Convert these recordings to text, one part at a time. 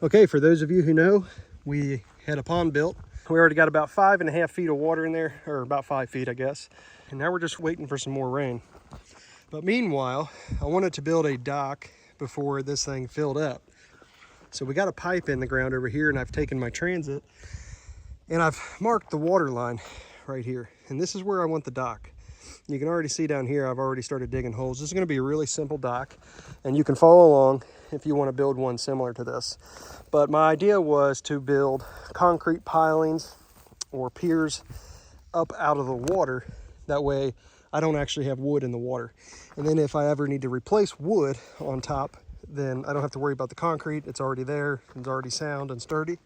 Okay, for those of you who know, we had a pond built. We already got about 5.5 feet of water in there, or about 5 feet, I guess. And now we're just waiting for some more rain. But meanwhile, I wanted to build a dock before this thing filled up. So we got a pipe in the ground over here, and I've taken my transit and I've marked the water line right here. And this is where I want the dock. You can already see down here, I've already started digging holes. This is gonna be a really simple dock, and you can follow along if you wanna build one similar to this. But my idea was to build concrete pilings or piers up out of the water. That way I don't actually have wood in the water. And then if I ever need to replace wood on top, then I don't have to worry about the concrete. It's already there, it's already sound and sturdy.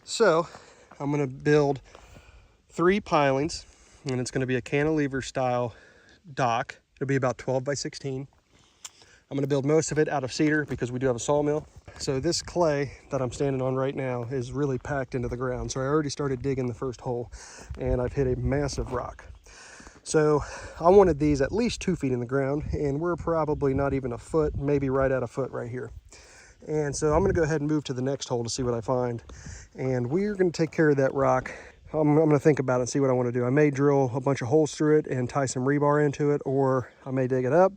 So I'm gonna build 3 pilings, and it's gonna be a cantilever style dock. It'll be about 12 by 16. I'm gonna build most of it out of cedar because we do have a sawmill. So this clay that I'm standing on right now is really packed into the ground. So I already started digging the first hole, and I've hit a massive rock. So I wanted these at least 2 feet in the ground, and we're probably not even a foot, maybe right at a foot right here. And so I'm gonna go ahead and move to the next hole to see what I find. And we're gonna take care of that rock. I'm gonna think about it and see what I wanna do. I may drill a bunch of holes through it and tie some rebar into it, or I may dig it up.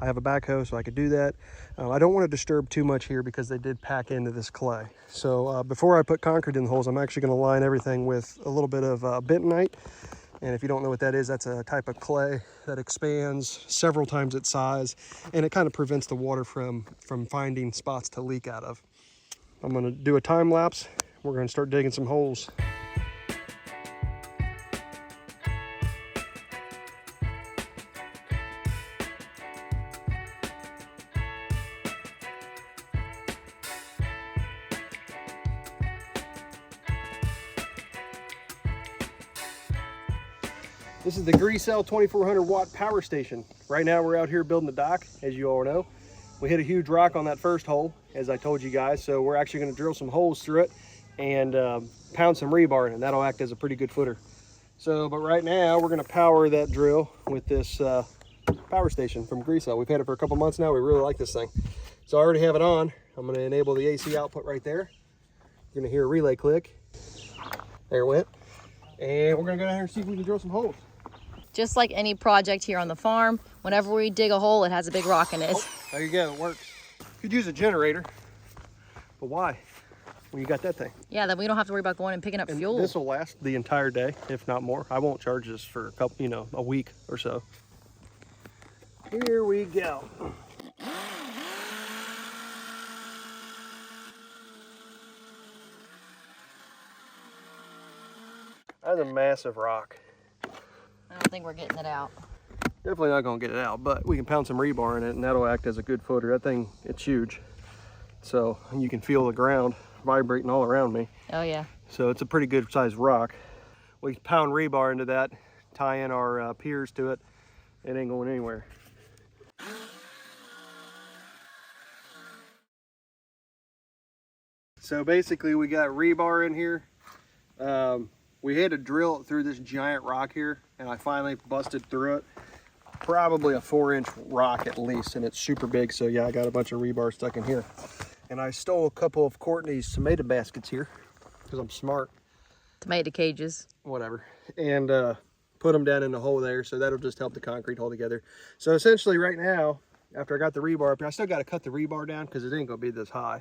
I have a backhoe, so I could do that. I don't wanna disturb too much here because they did pack into this clay. So before I put concrete in the holes, I'm actually gonna line everything with a little bit of bentonite. And if you don't know what that is, that's a type of clay that expands several times its size, and it kind of prevents the water from finding spots to leak out of. I'm gonna do a time lapse. We're gonna start digging some holes. This is the Greasel 2400 watt power station. Right now we're out here building the dock, as you all know. We hit a huge rock on that first hole, as I told you guys, so we're actually gonna drill some holes through it and pound some rebar in it. That'll act as a pretty good footer. So, but right now we're gonna power that drill with this power station from Greasel. We've had it for a couple months now. We really like this thing. So I already have it on. I'm gonna enable the AC output right there. You're gonna hear a relay click. There it went. And we're gonna go down here and see if we can drill some holes. Just like any project here on the farm, whenever we dig a hole, it has a big rock in it. Oh, there you go, it works. Could use a generator, but why? When you got that thing. Yeah, then we don't have to worry about going and picking up fuel. This will last the entire day, if not more. I won't charge this for a couple, a week or so. Here we go. That's a massive rock. I don't think we're getting it out. Definitely not gonna get it out, but we can pound some rebar in it and that'll act as a good footer. That thing, it's huge. So you can feel the ground vibrating all around me. Oh yeah. So it's a pretty good sized rock. We pound rebar into that, tie in our piers to it. It ain't going anywhere. So basically we got rebar in here. We had to drill it through this giant rock here, and I finally busted through it. Probably a 4-inch rock at least, and it's super big. So yeah, I got a bunch of rebar stuck in here. And I stole a couple of Courtney's tomato baskets here, because I'm smart. Tomato cages. Whatever. And put them down in the hole there, so that'll just help the concrete hold together. So essentially right now, after I got the rebar up here, I still got to cut the rebar down because it ain't going to be this high.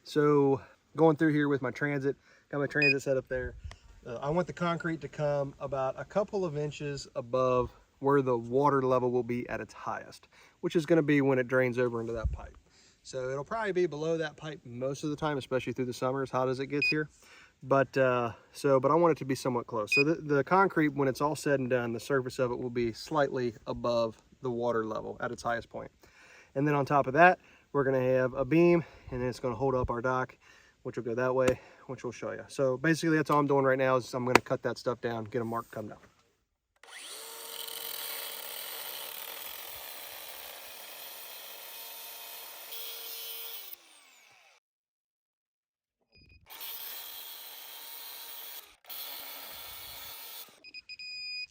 So going through here with my transit, got my transit set up there. I want the concrete to come about a couple of inches above where the water level will be at its highest, which is going to be when it drains over into that pipe. So it'll probably be below that pipe most of the time, especially through the summer, as hot as it gets here. But I want it to be somewhat close. So the concrete, when it's all said and done, the surface of it will be slightly above the water level at its highest point. And then on top of that, we're going to have a beam, and then it's going to hold up our dock, which will go that way, which we'll show you. So basically that's all I'm doing right now is I'm going to cut that stuff down, get a mark, come down.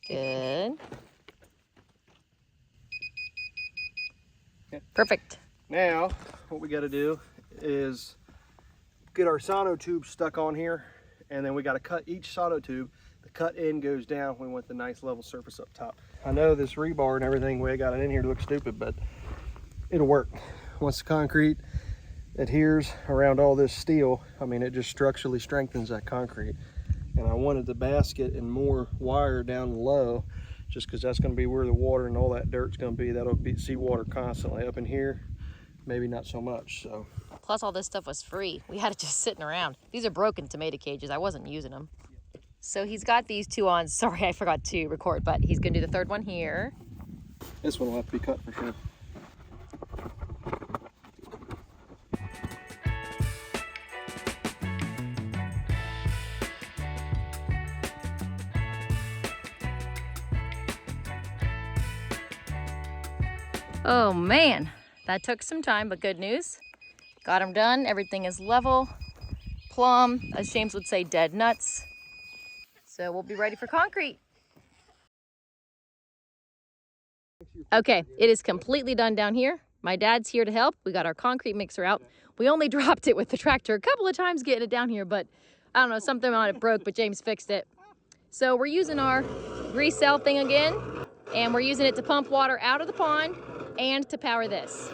Good. Perfect. Now, what we got to do is get our sono tube stuck on here, and then we got to cut each sono tube. The cut end goes down. We want the nice level surface up top. I know this rebar and everything, we got it in here to look stupid, but it'll work. Once the concrete adheres around all this steel, I mean, it just structurally strengthens that concrete. And I wanted the basket and more wire down low, just because that's going to be where the water and all that dirt's going to be. That'll be seawater constantly. Up in here, maybe not so much. So plus all this stuff was free. We had it just sitting around. These are broken tomato cages. I wasn't using them. So he's got these two on. Sorry, I forgot to record, but he's going to do the third one here. This one will have to be cut for sure. Oh man, that took some time, but good news. Got them done. Everything is level, plumb, as James would say, dead nuts. So we'll be ready for concrete. Okay, it is completely done down here. My dad's here to help. We got our concrete mixer out. We only dropped it with the tractor a couple of times getting it down here, but I don't know, something on it broke, but James fixed it. So we're using our grease cell thing again, and we're using it to pump water out of the pond and to power this.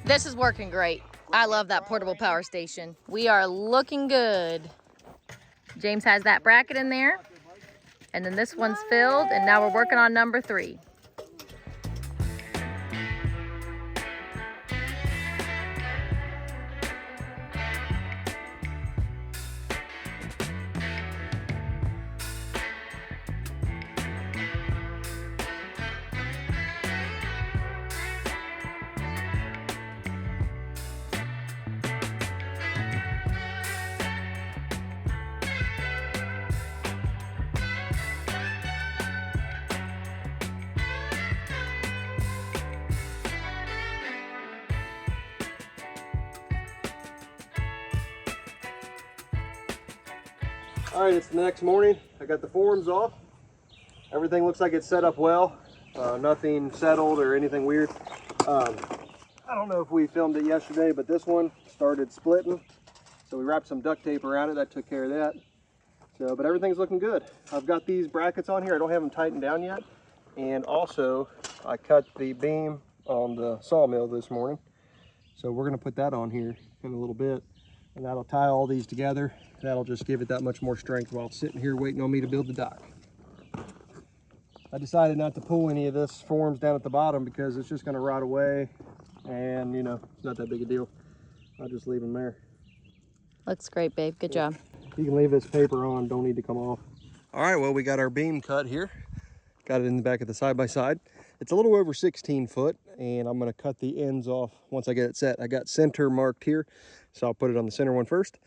This is working great. I love that portable power station. We are looking good. James has that bracket in there. And then this one's filled, and now we're working on number 3. All right, it's the next morning. I got the forms off. Everything looks like it's set up well. Nothing settled or anything weird. I don't know if we filmed it yesterday, but this one started splitting. So we wrapped some duct tape around it. That took care of that. So, but everything's looking good. I've got these brackets on here. I don't have them tightened down yet. And also, I cut the beam on the sawmill this morning. So we're gonna put that on here in a little bit. And that'll tie all these together. That'll just give it that much more strength while it's sitting here waiting on me to build the dock. I decided not to pull any of this forms down at the bottom because it's just gonna rot away, and you know, it's not that big a deal. I'll just leave them there. Looks great, babe. Good job. You can leave this paper on, don't need to come off. All right, well, we got our beam cut here. Got it in the back of the side-by-side. It's a little over 16 foot, and I'm gonna cut the ends off once I get it set. I got center marked here, so I'll put it on the center one first.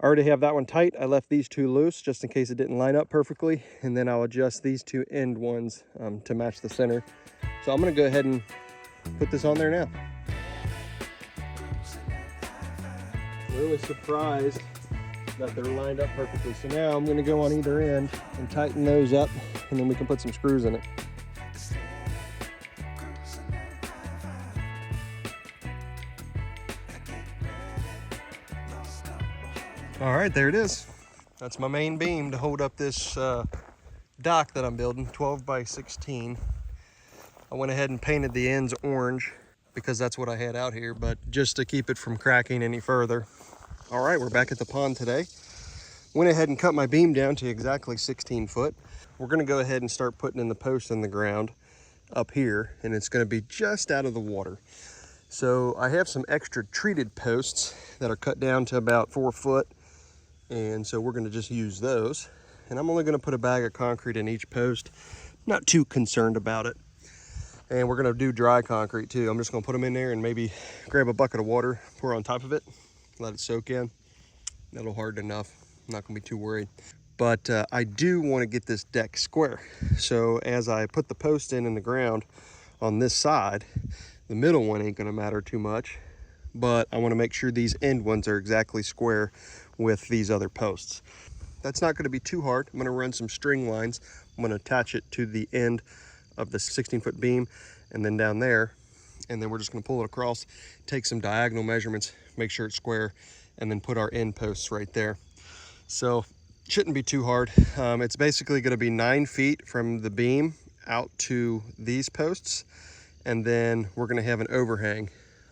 I already have that one tight. I left these two loose just in case it didn't line up perfectly, and then I'll adjust these two end ones to match the center. So I'm gonna go ahead and put this on there now. Really surprised that they're lined up perfectly. So now I'm gonna go on either end and tighten those up, and then we can put some screws in it. All right, there it is. That's my main beam to hold up this dock that I'm building, 12 by 16. I went ahead and painted the ends orange because that's what I had out here, but just to keep it from cracking any further. All right, we're back at the pond today. Went ahead and cut my beam down to exactly 16 foot. We're gonna go ahead and start putting in the post in the ground up here, and it's gonna be just out of the water. So I have some extra treated posts that are cut down to about 4 foot. And so we're gonna just use those. And I'm only gonna put a bag of concrete in each post. Not too concerned about it. And we're gonna do dry concrete too. I'm just gonna put them in there and maybe grab a bucket of water, pour on top of it, let it soak in. That'll harden enough. I'm not gonna be too worried. But I do want to get this deck square. So as I put the post in the ground on this side, the middle one ain't gonna matter too much, but I want to make sure these end ones are exactly square with these other posts. That's not going to be too hard. I'm going to run some string lines. I'm going to attach it to the end of the 16-foot beam and then down there, and then we're just going to pull it across, take some diagonal measurements, make sure it's square, and then put our end posts right there. So shouldn't be too hard. It's basically going to be 9 feet from the beam out to these posts, and then we're going to have an overhang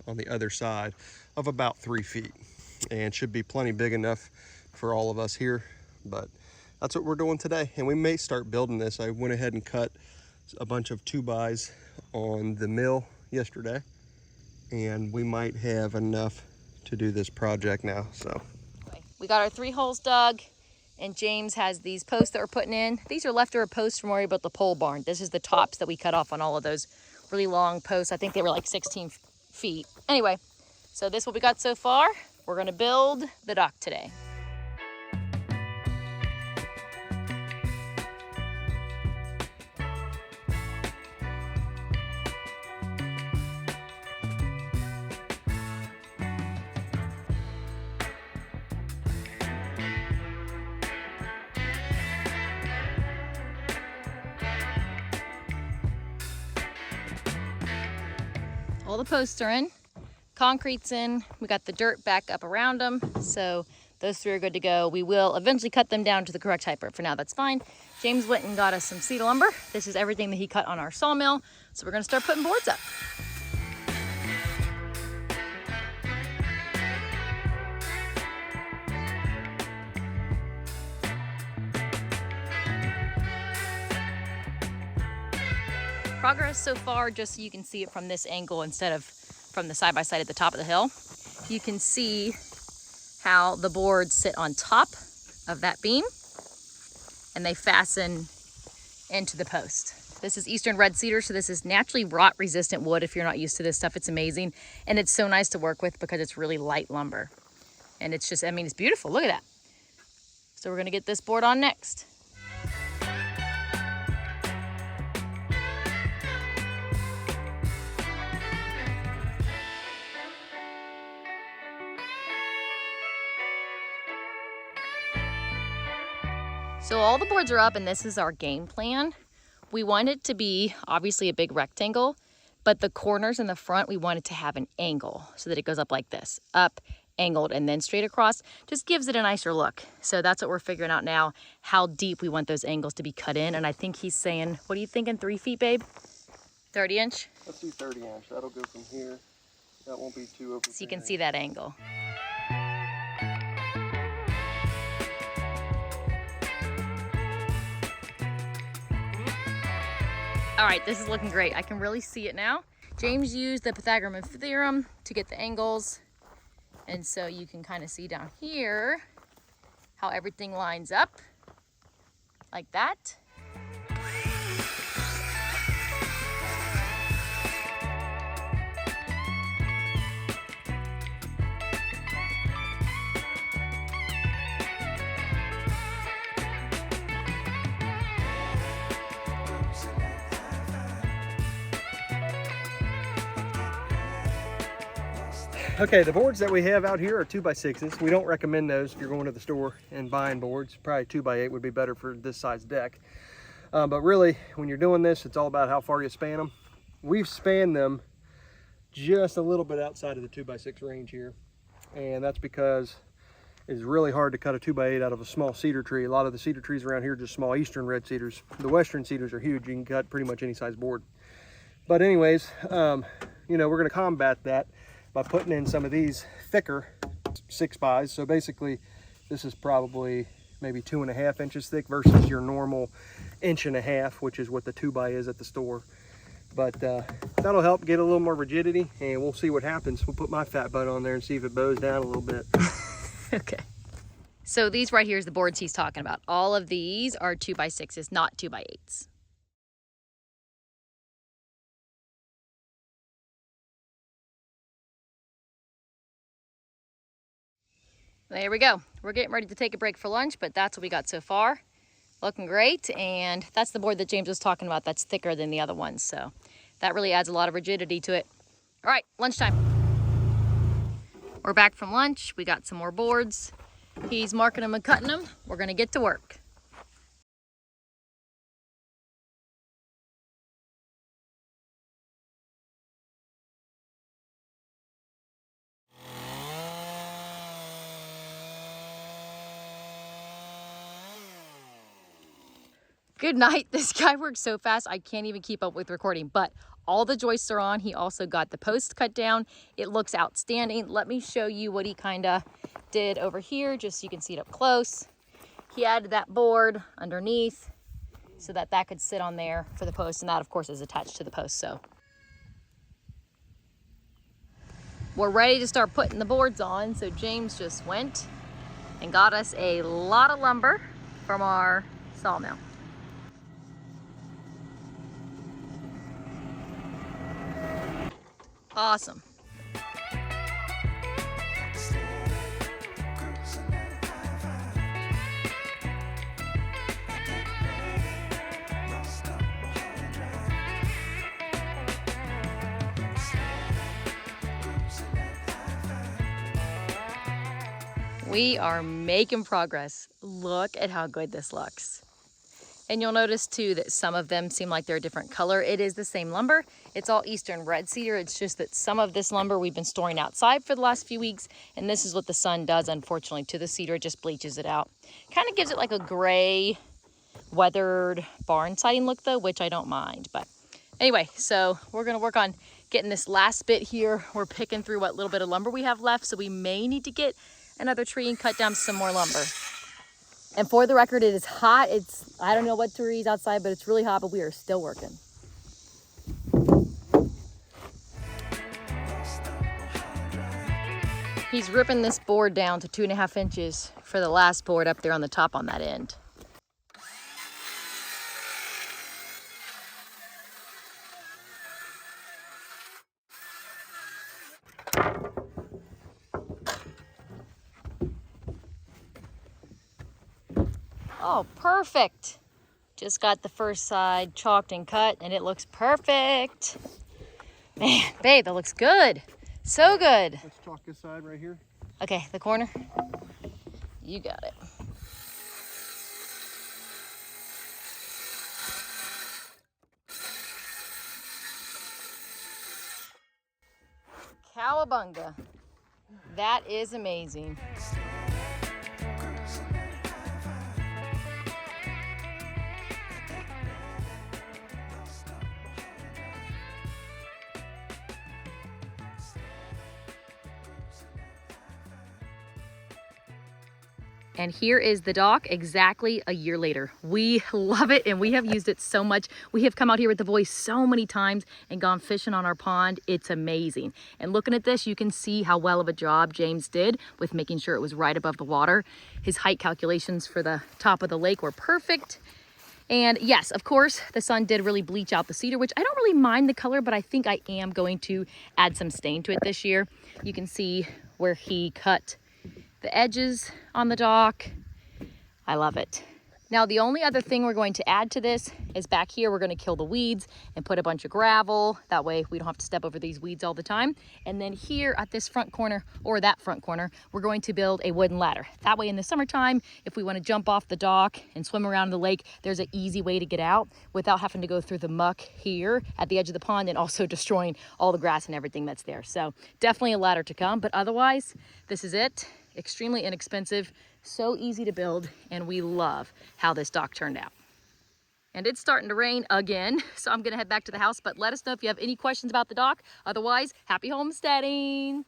on the other side of about 3 feet, and should be plenty big enough for all of us here. But that's what we're doing today, and we may start building this. I went ahead and cut a bunch of 2x on the mill yesterday, and we might have enough to do this project now. So we got our 3 holes dug, and James has these posts that we're putting in. These are leftover posts from where we built the pole barn. This is the tops that we cut off on all of those really long posts. I think they were like 16 feet. Anyway, so this is what we got so far. We're gonna build the dock today. All the posts are in, concrete's in, we got the dirt back up around them, so those 3 are good to go. We will eventually cut them down to the correct height, but for now that's fine. James went and got us some cedar lumber. This is everything that he cut on our sawmill, so we're gonna start putting boards up. Progress so far, just so you can see it from this angle instead of from the side-by-side at the top of the hill. You can see how the boards sit on top of that beam and they fasten into the post. This is Eastern red cedar, so this is naturally rot resistant wood. If you're not used to this stuff, it's amazing. And it's so nice to work with because it's really light lumber. And it's just, I mean, it's beautiful, look at that. So we're gonna get this board on next. So all the boards are up, and this is our game plan. We want it to be obviously a big rectangle, but the corners in the front, we want it to have an angle so that it goes up like this, up, angled, and then straight across. Just gives it a nicer look. So that's what we're figuring out now, how deep we want those angles to be cut in. And I think he's saying, what are you thinking, 3 feet, babe? 30 inch? let's do 30 inch. That'll go from here. That won't be too over. So you can see that angle. All right, this is looking great. I can really see it now. James used the Pythagorean theorem to get the angles. And so you can kind of see down here how everything lines up like that. Okay, the boards that we have out here are 2x6s. We don't recommend those if you're going to the store and buying boards. Probably 2x8 would be better for this size deck. But really, when you're doing this, it's all about how far you span them. We've spanned them just a little bit outside of the 2x6 range here. And that's because it's really hard to cut a 2x8 out of a small cedar tree. A lot of the cedar trees around here are just small eastern red cedars. The western cedars are huge. You can cut pretty much any size board. But anyways, you know, we're gonna combat that by putting in some of these thicker 6x. So basically, this is probably maybe 2.5 inches thick versus your normal 1.5 inch, which is what the 2x is at the store. But that'll help get a little more rigidity, and we'll see what happens. We'll put my fat butt on there and see if it bows down a little bit. Okay. So these right here is the boards he's talking about. All of these are 2x6s, not 2x8s. There we go. We're getting ready to take a break for lunch, but that's what we got so far. Looking great, and that's the board that James was talking about that's thicker than the other ones, so that really adds a lot of rigidity to it. All right, lunchtime. We're back from lunch. We got some more boards. He's marking them and cutting them. We're gonna get to work. Good night. This guy works so fast, I can't even keep up with recording, but all the joists are on. He also got the post cut down. It looks outstanding. Let me show you what he kind of did over here, just so you can see it up close. He added that board underneath so that that could sit on there for the post, and that of course is attached to the post. So we're ready to start putting the boards on. So James just went and got us a lot of lumber from our sawmill. Awesome. We are making progress. Look at how good this looks. And you'll notice too that some of them seem like they're a different color. It is the same lumber. It's all Eastern red cedar. It's just that some of this lumber we've been storing outside for the last few weeks, and this is what the sun does, unfortunately, to the cedar. It just bleaches it out. Kind of gives it like a gray, weathered barn siding look though, which I don't mind. But anyway, so we're gonna work on getting this last bit here. We're picking through what little bit of lumber we have left, so we may need to get another tree and cut down some more lumber. And for the record, it is hot. I don't know what degrees outside, but it's really hot, but we are still working. He's ripping this board down to 2.5 inches for the last board up there on the top on that end. Oh, perfect. Just got the first side chalked and cut, and it looks perfect. Man, babe, that looks good. So good. Let's chalk this side right here. Okay, the corner. You got it. Cowabunga. That is amazing. And here is the dock exactly a year later. We love it and we have used it so much. We have come out here with the boys so many times and gone fishing on our pond. It's amazing. And looking at this, you can see how well of a job James did with making sure it was right above the water. His height calculations for the top of the lake were perfect. And yes, of course, the sun did really bleach out the cedar, which I don't really mind the color, but I think I am going to add some stain to it this year. You can see where he cut the edges on the dock. I love it. Now, the only other thing we're going to add to this is back here, we're going to kill the weeds and put a bunch of gravel. That way we don't have to step over these weeds all the time. And then here at this front corner, or that front corner, we're going to build a wooden ladder. That way in the summertime, if we want to jump off the dock and swim around the lake, there's an easy way to get out without having to go through the muck here at the edge of the pond and also destroying all the grass and everything that's there. So definitely a ladder to come, but otherwise, this is it. Extremely inexpensive, so easy to build, and we love how this dock turned out. And it's starting to rain again, so I'm gonna head back to the house, but let us know if you have any questions about the dock. Otherwise, happy homesteading.